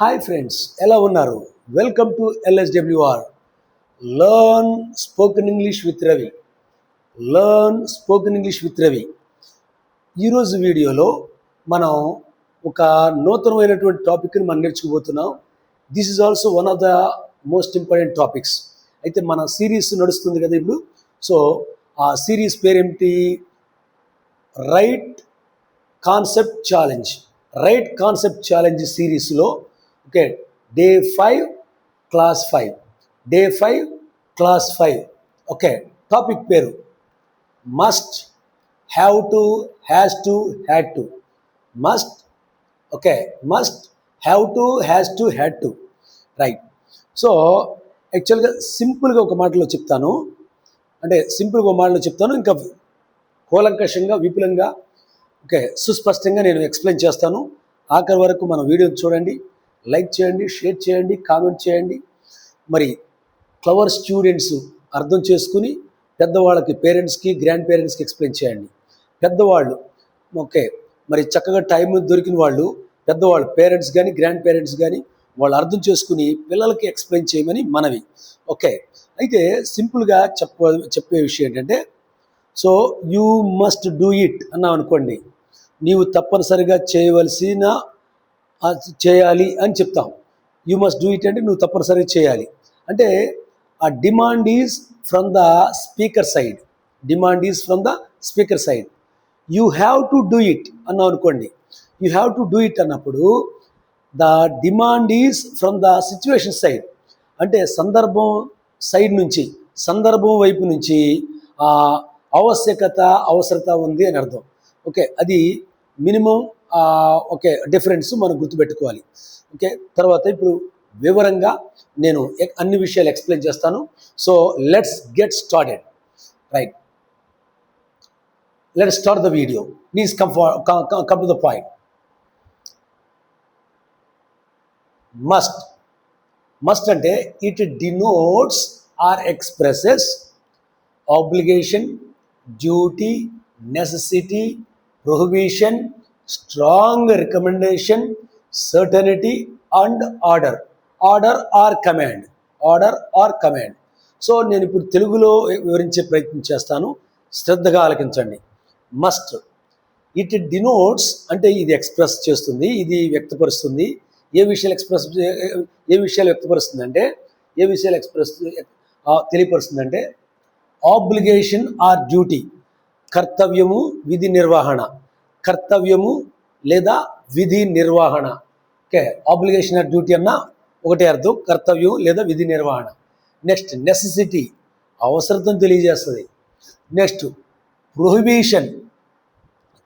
Hi friends, ఎలా ఉన్నారు? Welcome to LSWR learn spoken English with Ravi. Learn spoken English with Ravi. ఈరోజు వీడియోలో మనం ఒక నూతనమైనటువంటి టాపిక్ని మనం నేర్చుకోబోతున్నాం. This is also one of the most important topics. అయితే మన సిరీస్ నడుస్తుంది కదా ఇప్పుడు. సో ఆ సిరీస్ పేరేమిటి? Right concept challenge. Right concept challenge సిరీస్లో okay, day 5 class 5, day 5 class 5. Okay, topic పేరు must, have to, has to, had to. Must, okay, must, have to, has to, had to. Right. So యాక్చువల్గా సింపుల్గా ఒక మాటలో చెప్తాను, ఇంకా కూలంకషంగా విపులంగా ఓకే సుస్పష్టంగా నేను ఎక్స్ప్లెయిన్ చేస్తాను. ఆఖరి వరకు మన వీడియోని చూడండి, లైక్ చేయండి, షేర్ చేయండి, కామెంట్ చేయండి. మరి క్లవర్ స్టూడెంట్స్ అర్థం చేసుకుని పెద్దవాళ్ళకి, పేరెంట్స్కి, గ్రాండ్ పేరెంట్స్కి ఎక్స్ప్లెయిన్ చేయండి. పెద్దవాళ్ళు ఓకే, మరి చక్కగా టైం దొరికిన వాళ్ళు, పెద్దవాళ్ళు, పేరెంట్స్ కానీ గ్రాండ్ పేరెంట్స్ కానీ వాళ్ళు అర్థం చేసుకుని పిల్లలకి ఎక్స్ప్లెయిన్ చేయమని మనవి. ఓకే, అయితే సింపుల్గా చెప్పే విషయం ఏంటంటే, so you must do it అన్నాం అనుకోండి, నీవు తప్పనిసరిగా చేయాలి అని చెప్తాం. యూ మస్ట్ డూ ఇట్ అంటే నువ్వు తప్పనిసరిగా చేయాలి అంటే ఆ demand is from the speaker side. Demand is from the speaker side. You have to do it అన్నాం అనుకోండి, you have to do it అన్నప్పుడు the demand is from the situation side. అంటే సందర్భం సైడ్ నుంచి, సందర్భం వైపు నుంచి అవసరత ఉంది అని అర్థం. ఓకే, అది మినిమం ఓకే డిఫరెన్స్ మనం గుర్తుపెట్టుకోవాలి. ఓకే, తర్వాత ఇప్పుడు వివరంగా నేను అన్ని విషయాలు ఎక్స్ప్లెయిన్ చేస్తాను. So let's get started. Right, let's start the video. Please come to the point. Must. Must అంటే it denotes or expresses obligation, duty, necessity, prohibition, strong recommendation, certainty and order. Order or command. Order or command. So నేను ఇప్పుడు తెలుగులో వివరించే ప్రయత్నం చేస్తాను, శ్రద్ధగా ఆలకించండి. Must, it denotes అంటే ఇది ఎక్స్ప్రెస్ చేస్తుంది, ఇది వ్యక్తపరుస్తుంది. ఏ విషయాలు వ్యక్తపరుస్తుంది అంటే, తెలియపరుస్తుంది అంటే ఆబ్లిగేషన్ ఆర్ డ్యూటీ, కర్తవ్యము, విధి నిర్వహణ. కర్తవ్యము లేదా విధి నిర్వహణ. ఓకే, ఆబ్లిగేషన్ ఆర్ డ్యూటీ అన్న ఒకటే అర్థం, కర్తవ్యం లేదా విధి నిర్వహణ. నెక్స్ట్ నెసెసిటీ, అవసరతను తెలియజేస్తుంది. నెక్స్ట్ ప్రొహిబిషన్,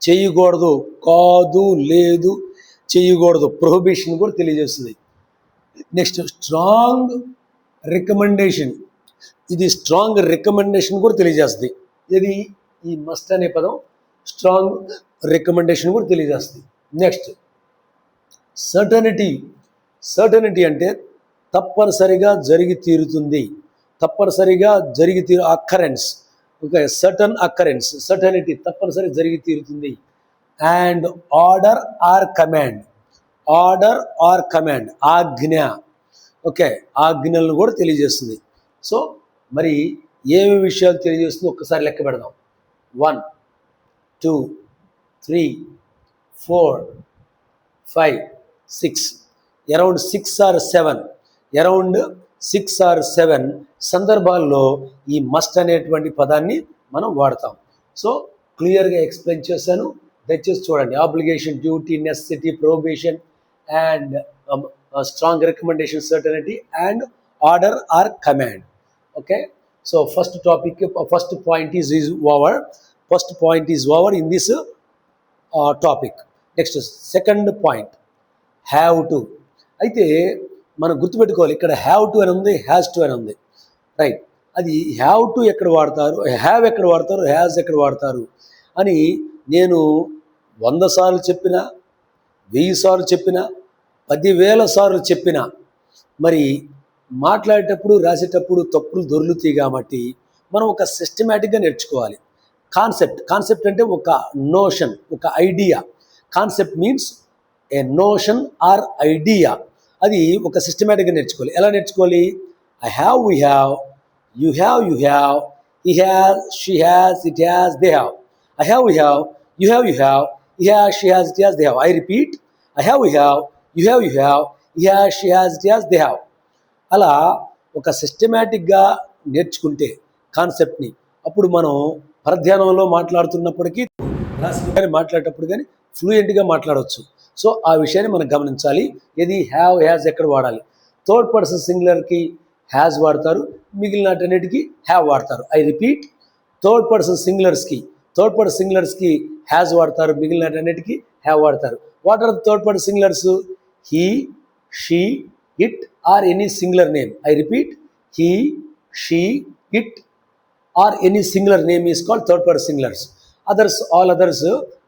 చేయకూడదు, కాదు, లేదు, చేయకూడదు, ప్రొహిబిషన్ కూడా తెలియజేస్తుంది. నెక్స్ట్ స్ట్రాంగ్ రికమెండేషన్, ఇది స్ట్రాంగ్ రికమెండేషన్ కూడా తెలియజేస్తుంది. ఇది ఈ మస్ట్ అనే పదం స్ట్రాంగ్ రికమెండేషన్ కూడా తెలియజేస్తుంది. Next certainty. సర్టనిటీ అంటే తప్పనిసరిగా జరిగి తీరుతుంది, occurrence. Okay, certain occurrence, certainty తప్పనిసరిగా జరిగి తీరుతుంది. And order or command. Order or command, ఆజ్ఞ. ఓకే, ఆజ్ఞలను కూడా తెలియజేస్తుంది. సో మరి ఏమి విషయాలు తెలియజేస్తుందో ఒక్కసారి లెక్క పెడదాం. 1 2 3 4 5 6, అరౌండ్ 6 or 7 సందర్భాల్లో ఈ మస్ట్ అనేటువంటి పదాన్ని మనం వాడతాం. సో క్లియర్గా ఎక్స్ప్లెయిన్ చేశాను, దయచేసి చూడండి. Obligation, duty, necessity, prohibition and strong recommendation, certainty and order or command. Okay, so first point is over. First point is over in this topic. Next, second point, have to. అయితే మనం గుర్తుపెట్టుకోవాలి, ఇక్కడ have to అని ఉంది, has to అని ఉంది. Right, అది have to ఎక్కడ వాడతారు, హ్యావ్ ఎక్కడ వాడతారు, హ్యాస్ ఎక్కడ వాడతారు అని నేను 100 సార్లు చెప్పినా, 1000 సార్లు చెప్పినా, 10,000 సార్లు చెప్పినా మరి మాట్లాడేటప్పుడు, రాసేటప్పుడు తప్పులు దొర్లుతాయి. కాబట్టి మనం ఒక సిస్టమేటిక్గా నేర్చుకోవాలి. కాన్సెప్ట్ అంటే ఒక నోషన్, ఒక idea. Concept means a notion or idea. అది ఒక సిస్టమేటిక్గా నేర్చుకోవాలి. ఎలా నేర్చుకోవాలి? I have, we have, you have, you have, he has, she has, it has, they have. I have, we have, you have, he has, she has, it has, they have. I repeat, I have, we have, you have, he has, she has, it has, they have. అలా ఒక సిస్టమేటిక్గా నేర్చుకుంటే కాన్సెప్ట్ని అప్పుడు మనం పరధ్యానంలో మాట్లాడుతున్నప్పటికీ కానీ మాట్లాడేటప్పుడు కానీ ఫ్లూయెంట్గా మాట్లాడవచ్చు. సో ఆ విషయాన్ని మనం గమనించాలి. ఇది హ్యావ్, హ్యాజ్ ఎక్కడ వాడాలి? థర్డ్ పర్సన్ సింగులర్కి హ్యాజ్ వాడతారు, మిగిలిన అన్నిటికీ హ్యావ్ వాడతారు. ఐ రిపీట్, థర్డ్ పర్సన్ సింగులర్స్కి హ్యాజ్ వాడతారు, మిగిలిన అన్నిటికీ హ్యావ్ వాడతారు. What are the third person singulars? He, she, it or any singular name. I repeat, he, she, it or any singular name is called third person singulars. Others, all others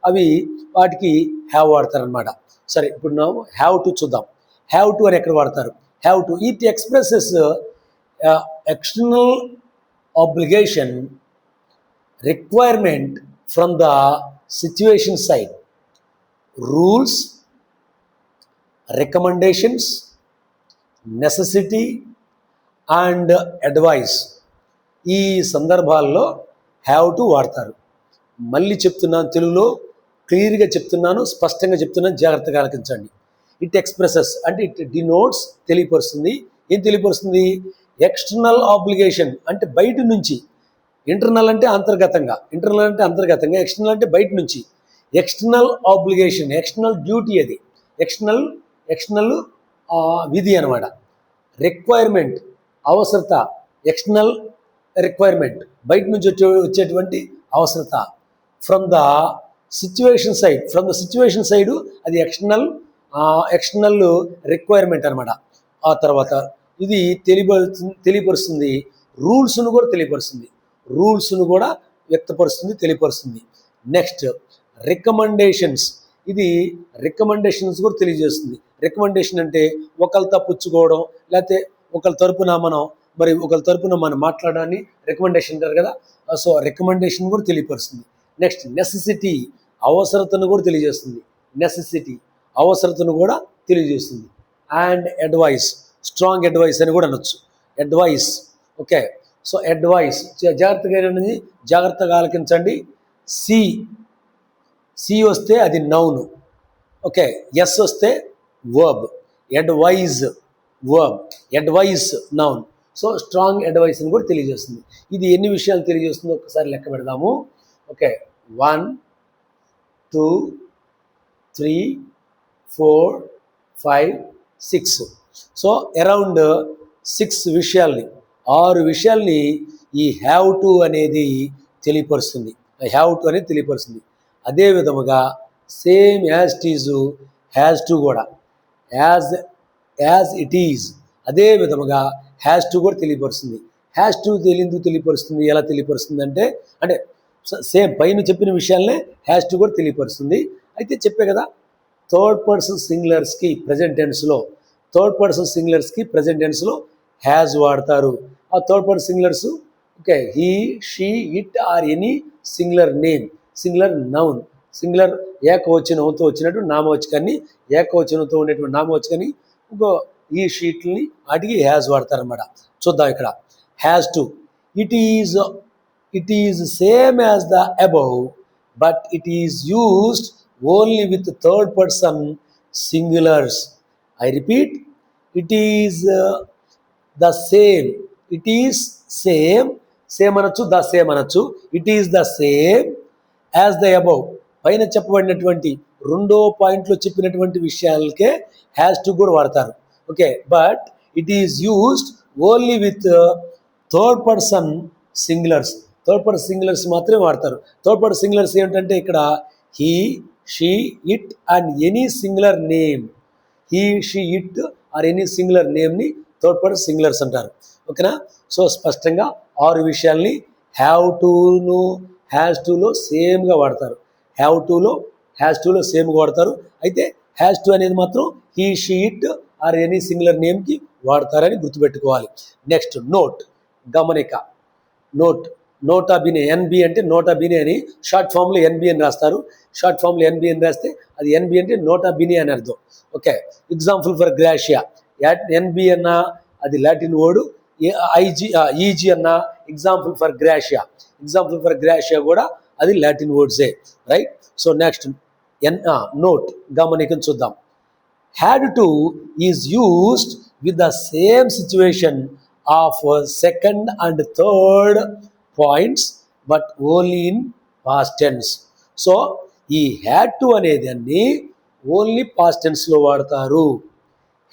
అవి వాటికి have వాడతారు అనమాట. సరే, ఇప్పుడు మనం have to చూద్దాం. Have to అని ఎక్కడ వాడతారు? Have to, it expresses external obligation, requirement from the situation side, rules, recommendations, necessity and advice. ఈ సందర్భాల్లో హ్యావ్ టు వాడతారు. మళ్ళీ చెప్తున్నాను, తెలుగులో క్లియర్గా చెప్తున్నాను, స్పష్టంగా చెప్తున్నాను, జాగ్రత్తగా ఆలకించండి. ఇట్ ఎక్స్ప్రెసెస్ అంటే ఇట్ డినోట్స్, తెలియపరుస్తుంది. ఏం తెలియపరుస్తుంది? ఎక్స్టర్నల్ ఆబ్లిగేషన్ అంటే బయట నుంచి. ఇంటర్నల్ అంటే అంతర్గతంగా, ఎక్స్టర్నల్ అంటే బయట నుంచి. ఎక్స్టర్నల్ ఆబ్లిగేషన్, ఎక్స్టర్నల్ డ్యూటీ, అది ఎక్స్టర్నల్ విధి అనమాట. రిక్వైర్మెంట్, అవసరత, ఎక్స్టర్నల్ రిక్వైర్మెంట్, బయట నుంచి వచ్చేటువంటి అవసరత. ఫ్రమ్ ద సిచ్యువేషన్ సైడ్, అది ఎక్స్టర్నల్ రిక్వైర్మెంట్ అనమాట. ఆ తర్వాత ఇది తెలియపరుస్తుంది. రూల్స్ను కూడా వ్యక్తపరుస్తుంది, తెలియపరుస్తుంది. నెక్స్ట్ రికమెండేషన్స్, ఇది రికమెండేషన్స్ కూడా తెలియజేస్తుంది. రికమెండేషన్ అంటే ఒకళ్ళతో పుచ్చుకోవడం, లేకపోతే ఒకళ్ళ తరపున మనం మాట్లాడడాన్ని రికమెండేషన్ అంటారు కదా. సో రికమెండేషన్ కూడా తెలియపరుస్తుంది. నెక్స్ట్ నెసెసిటీ, అవసరతను కూడా తెలియజేస్తుంది. అండ్ అడ్వైస్, స్ట్రాంగ్ అడ్వైస్ అని కూడా అనొచ్చు. Advice, okay. సో అడ్వైస్ జాగ్రత్తగా ఆలకించండి. సి వస్తే అది నౌన్, ఓకే. ఎస్ వస్తే verb. Advise noun. So strong advice అని కూడా తెలియజేస్తుంది. ఇది ఎన్ని విషయాలు తెలియజేస్తుందో ఒకసారి లెక్క పెడదాము. ఓకే, 1 2 3 4 5 6. సో అరౌండ్ 6 విషయాల్ని, 6 విషయాల్ని ఈ హ్యావ్ టు అనేది తెలియపరుస్తుంది. అదే విధముగా same as it is has to కూడా, యాజ్ ఇట్ ఈజ్ అదే విధముగా హ్యాజ్ టు కూడా తెలియపరుస్తుంది. హ్యాజ్ టు ఎందుకు తెలియపరుస్తుంది, ఎలా తెలియపరుస్తుంది అంటే సేమ్ పైన చెప్పిన విషయాలనే హ్యాజ్ టు కూడా తెలియపరుస్తుంది. అయితే చెప్పే కదా, థర్డ్ పర్సన్ సింగులర్స్కి ప్రజెంట్ టెన్స్లో హ్యాజ్ వాడతారు. ఆ third person singulars, okay, he, she, it or any singular name, singular noun, singular ఏకవచనంతో వచ్చినట్టు నామవచకాన్ని, ఏకవచనంతో ఉండేటువంటి నామవచకాన్ని ఇంకో ఈ షీట్ని వాటికి హ్యాజ్ వాడతారన్నమాట. చూద్దాం ఇక్కడ. Has to, it is same as the above, but it is used only with third person singulars. I repeat, it is the same. It is same అనొచ్చు, the same అనొచ్చు. It is the same as the above. పైన చెప్పబడినటువంటి రెండో పాయింట్లో చెప్పినటువంటి విషయాలకే has to కూడా వాడతారు. Okay, but it is used only with third person singulars. Third person singulars మాత్రమే వాడతారు. థర్డ్ పర్సన్ సింగులర్స్ ఏంటంటే ఇక్కడ he, she, it and any singular name. He, she, it or any singular నేమ్ని third person singulars అంటారు. ఓకేనా? So స్పష్టంగా 6 విషయాల్ని have టును has టులో సేమ్గా వాడతారు. సేమ్గా వాడతారు. అయితే హ్యాజ్ టు అనేది మాత్రం he, she, it or any singular నేమ్కి వాడతారని గుర్తుపెట్టుకోవాలి. నెక్స్ట్ నోట్, గమనిక. నోటా బినే, ఎన్బి అంటే నోటా బినే అని షార్ట్ ఫామ్లో ఎన్బి అని రాస్తారు. షార్ట్ ఫామ్లో ఎన్బి అని రాస్తే అది ఎన్బి అంటే నోటా బినే అని అర్థం. Okay, example for gratia. NB అన్నా అది లాటిన్ వర్డ్, ఈజీ అన్నా ఎగ్జాంపుల్ ఫర్ గ్రాషియా కూడా అది లాటిన్ వర్డ్సే, రైట్. సో నెక్స్ట్ నోట్ గమనికం చూద్దాం. had to is used with the same situation of second and third points but only in past tense. So ఈ had to అనేదాన్ని only past టెన్స్లో వాడతారు.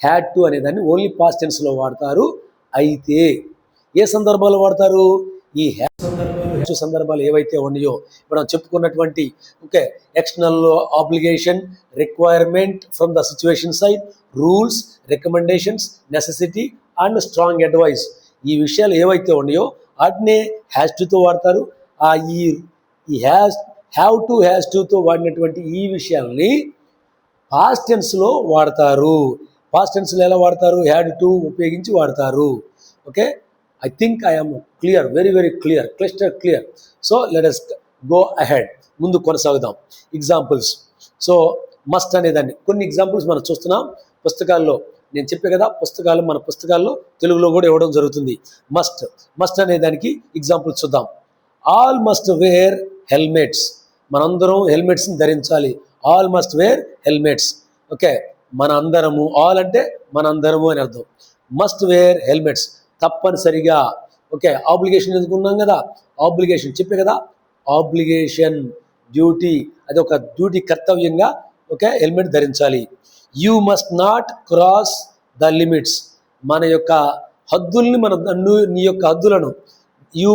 Had to అనేదాన్ని only past టెన్స్లో వాడతారు. అయితే ఏ సందర్భాల్లో వాడతారు? ఈ సందర్భాలు ఏవైతే ఉన్నాయో మనం చెప్పుకున్నటువంటి okay external obligation, requirement from the situation side, rules, recommendations, necessity and strong advice, ఈ విషయాలు ఏవైతే ఉన్నాయో వాటినే హ్యాస్ టుతో వాడతారు. ఈ హ్యావ్ టుతో వాడినటువంటి ఈ విషయాల్ని పాస్ట్ టెన్స్లో వాడతారు. పాస్ట్ టెన్స్లో ఎలా వాడతారు? హ్యాడ్ టు ఉపయోగించి వాడతారు. Okay, I think I am clear, very very clear, crystal clear. So let us go ahead. ముందు కొనసాగుదాం. ఎగ్జాంపుల్స్. సో మస్ట్ అనేదాన్ని కొన్ని ఎగ్జాంపుల్స్ మనం చూస్తున్నాం పుస్తకాల్లో. నేను చెప్పే కదా మన పుస్తకాల్లో తెలుగులో కూడా ఇవ్వడం జరుగుతుంది. మస్ట్ అనేదానికి ఎగ్జాంపుల్స్ చూద్దాం. All must wear helmets. మనందరం హెల్మెట్స్ని ధరించాలి. All must wear helmets. Okay, మన అందరము, ఆల్ అంటే మనందరము అని అర్థం. మస్ట్ వేర్ హెల్మెట్స్, తప్పనిసరిగా. ఓకే, ఆబ్లిగేషన్ ఎందుకున్నాం కదా, ఆబ్లిగేషన్ చెప్పే కదా, ఆబ్లిగేషన్ డ్యూటీ, అది ఒక డ్యూటీ, కర్తవ్యంగా ఓకే హెల్మెట్ ధరించాలి. You must not cross the limits. మన యొక్క హద్దుల్ని నీ యొక్క హద్దులను you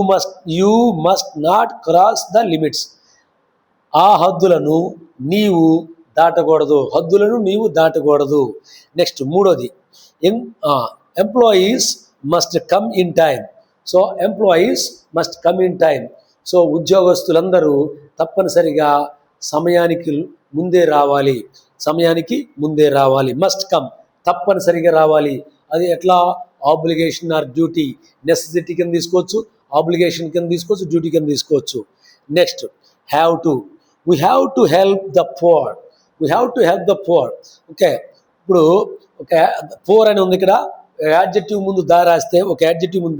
must not cross the limits. ఆ హద్దులను నీవు దాటకూడదు. నీవు దాటకూడదు. నెక్స్ట్ మూడోది, employees must come in time. So employees must come in time. So ఉద్యోగస్తులందరూ తప్పనిసరిగా సమయానికి ముందే రావాలి. మస్ట్ కమ్, తప్పనిసరిగా రావాలి. అది ఎట్లా? ఆబ్లిగేషన్ ఆర్ డ్యూటీ, నెసెసిటీ కింద తీసుకోవచ్చు, ఆబ్లిగేషన్ కింద తీసుకోవచ్చు, డ్యూటీ కింద తీసుకోవచ్చు. Next have to. We have to help the poor. Okay, ఇప్పుడు ఒక పూర్ అని ఉంది ఇక్కడ. యాడ్జెక్టివ్ ముందు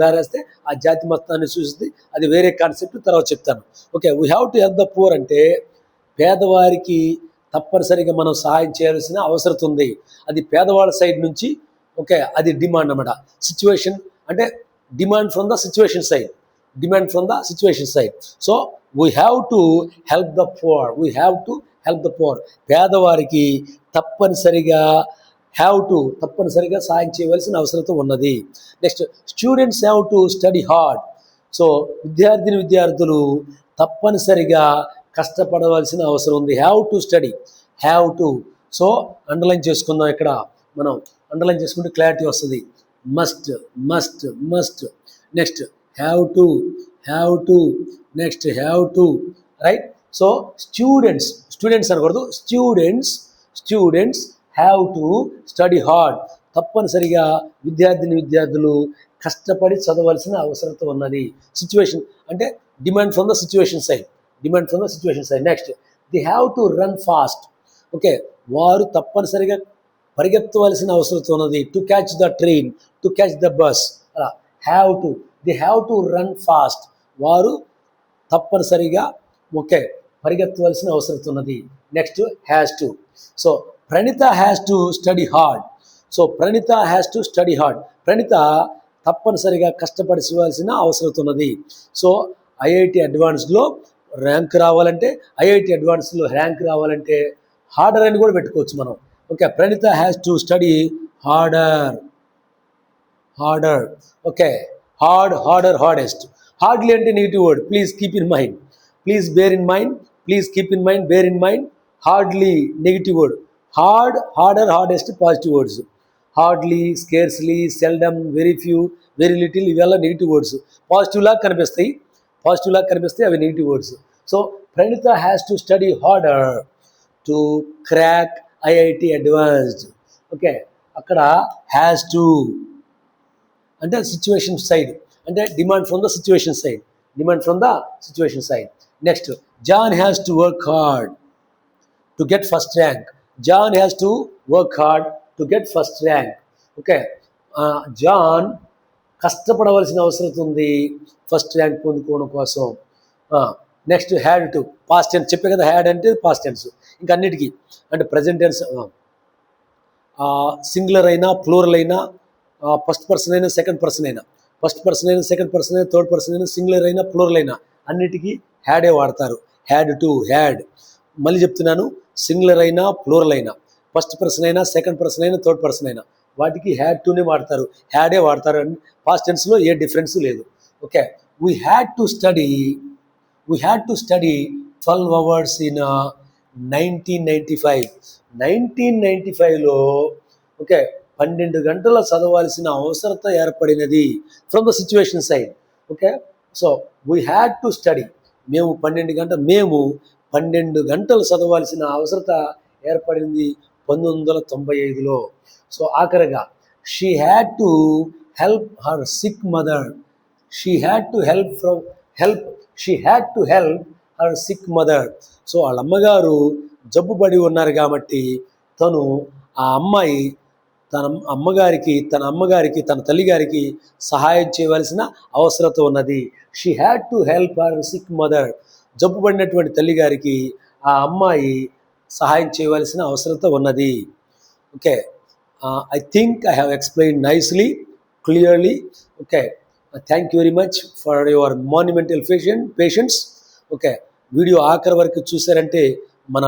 దారాస్తే ఆ జాతి మొత్తాన్ని సూచిస్తుంది. అది వేరే కాన్సెప్ట్, తర్వాత చెప్తాను. Okay, we have to help the poor అంటే పేదవారికి తప్పనిసరిగా మనం సహాయం చేయాల్సిన అవసరం ఉంది. అది పేదవాళ్ళ సైడ్ నుంచి. ఓకే, అది డిమాండ్ అన్నమాట. సిచ్యువేషన్ అంటే demand from the situation side. So we have to help the poor. పేదవారికి తప్పనిసరిగా సాయం చేయవలసిన అవసరం ఉన్నది. Next students have to study hard. So విద్యార్థులు తప్పనిసరిగా కష్టపడవలసిన అవసరం ఉంది. Have to. సో అండర్లైన్ చేసుకుందాం. ఇక్కడ మనం అండర్లైన్ చేసుకుంటే క్లారిటీ వస్తుంది. Must. Next have to. Next have to, right. So students అనకూడదు, students have to study hard. తప్పనిసరిగా విద్యార్థులు కష్టపడి చదవాల్సిన అవసరం ఉన్నది. సిచ్యువేషన్ అంటే demand from the situation side. Next they have to run fast. Okay, వారు తప్పనిసరిగా పరిగెత్తవలసిన అవసరం ఉన్నది. To catch the train, to catch the bus. అలా they have to run fast. వారు తప్పనిసరిగా ఓకే పరిగెత్తవలసిన అవసరం ఉన్నది. Next has to. So Praneetha has to study hard. Praneetha తప్పనిసరిగా కష్టపడాల్సిన అవసరం ఉన్నది. సో ఐఐటి అడ్వాన్స్లో ర్యాంక్ రావాలంటే హార్డర్ అని కూడా పెట్టుకోవచ్చు మనం. Okay, Praneetha has to study harder. Okay, harder, hardest. Hardly అంటే negative word. Please bear in mind. Hardly negative word. Harder, hardest positive words. Hardly, scarcely, seldom, very few, very little, ఇవల్ల negative words. Positive లాగా కనిపిస్తాయి అవి negative words. So Praneetha has to study harder to crack IIT advanced. Okay, అక్కడ has to అంటే situation side, అంటే demand from the situation side. Next John has to work hard to get first rank. Okay, John కష్టపడవలసిన అవసరం ఉంది first rank పొందుకోవడం కోసం. Next had to, past tense చెప్పే కదా, హ్యాడ్ అంటే పాస్ట్ టెన్స్. ఇంకా అన్నిటికీ అంటే ప్రజెంట్ టెన్స్, సింగులర్ అయినా ప్లూరల్ అయినా, ఫస్ట్ పర్సన్ అయినా సెకండ్ పర్సన్ అయినా, ఫస్ట్ పర్సన్ అయినా సెకండ్ పర్సన్ అయినా థర్డ్ పర్సన్ అయినా, సింగులర్ అయినా ప్లూరల్ అయినా అన్నిటికీ హ్యాడే వాడతారు. Had to, had. మళ్ళీ చెప్తున్నాను, సింగులర్ అయినా ప్లూరల్ అయినా, ఫస్ట్ పర్సన్ అయినా సెకండ్ పర్సన్ అయినా థర్డ్ పర్సన్ అయినా వాటికి హ్యాడ్ టునే వాడతారు, హ్యాడే వాడతారు. అండ్ పాస్ట్ టెన్స్లో ఏ డిఫరెన్స్ లేదు. Okay, we had to study 12 hours in 1995. 1995లో ఓకే 12 గంటల చదవాల్సిన అవసరత ఏర్పడినది from the situation side. Okay, so we had to study, మేము 12 గంటలు చదవాల్సిన అవసరత ఏర్పడింది 1995లో. సో ఆఖరిగా she had to help her sick mother. She had to help her sick mother. So వాళ్ళ అమ్మగారు జబ్బుపడి ఉన్నారు కాబట్టి తను ఆ అమ్మాయి తన అమ్మగారికి తన తల్లిగారికి సహాయం చేయవలసిన అవసరత ఉన్నది. She had to help her sick mother. జబ్బుపడినటువంటి తల్లిగారికి ఆ అమ్మాయి సహాయం చేయవలసిన అవసరత ఉన్నది. Okay, I think I have explained nicely, clearly. Okay, thank you very much for your monumental patience. Okay, video ఆఖరి వరకు చూసారంటే మన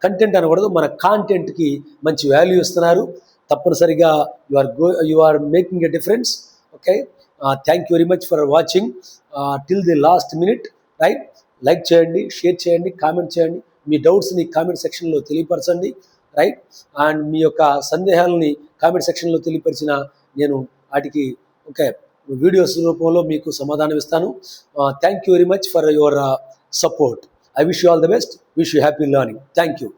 కంటెంట్ అనకూడదు, మన కాంటెంట్కి మంచి వాల్యూ ఇస్తున్నారు. తప్పనిసరిగా you are making a difference. Okay, thank you very much for watching till the last minute. Right, like చేయండి, షేర్ చేయండి, కామెంట్ చేయండి, మీ డౌట్స్ని కామెంట్ సెక్షన్లో తెలియపరచండి. రైట్, అండ్ మీ యొక్క సందేహాలని కామెంట్ సెక్షన్లో తెలియపరిచిన నేను వాటికి ఓకే వీడియోస్ రూపంలో మీకు సమాధానం ఇస్తాను. Thank you very much for your support. I wish you all the best. Wish you happy learning. Thank you.